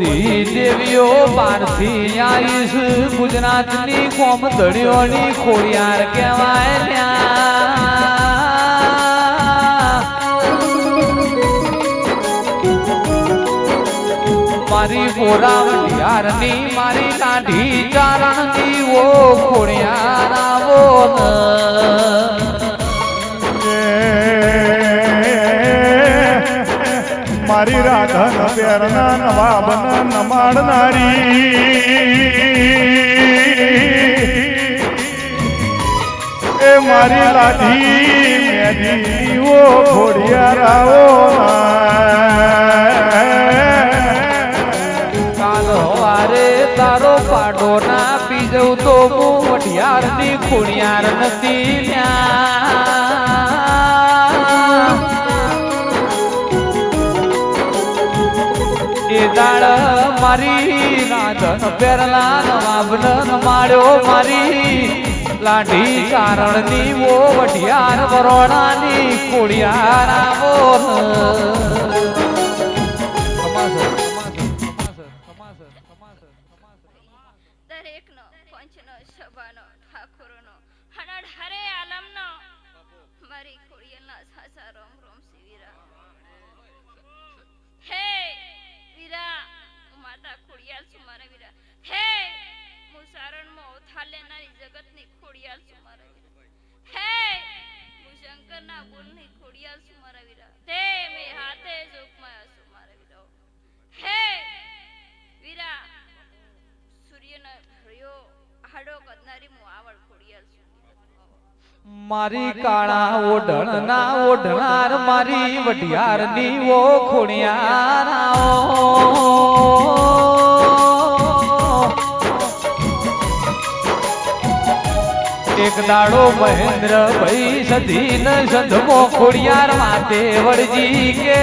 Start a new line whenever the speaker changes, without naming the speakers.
બધી દેવીઓ બહારથી આવીશ ગુજરાતની કોમ ધડીઓની ખોડિયાર કહેવાય મારી પોરાવડિયારની મારી કાઢી ચારણની ઓ ખોડિયાર આવો
મારી રાધન પેરના નવાબન નમાડનારી એ મારી લાધી મેદીઓ ખોડિયારાઓ
કાલ હવારે તારો પાડો ના પી જવું તો હું વઢિયારની ખોડિયાર નથી એ દાળ મારી રાધન પેરલા નવાબન માળ્યો મારી લાઠી ચારણની વો વઢિયાર વરોણાની ખોડિયાર આવો
દરેકનો પંચનો સભાનો ઠાકોરનો હનડ હરે આલમનો મારી ખોડિયારના સાસા રોમ રોમ શિવીરા હે વીરા માતા ખોડિયાલ છું મારા વીરા હે હું સારણમાં ઓથા લેનારી જગતની ખોડિયાલ છું મારા વીરા હે હું શંકરના બોલની ખોડિયાલ છું મારા વીરા હે મે હાથે જોગમાં છું મારા વીરા હે વીરા સૂર્યનો હરિયો હાડો કદનારી હું આવડ ખોડિયાલ છું
મારી કાળા ઓઢણના ઓઢનાર મારી વઢિયારની ઓ ખોડિયાર એક દાડો મહેન્દ્ર ભાઈ સધી ન સંધમો ખોડિયાર માતે વળજી કે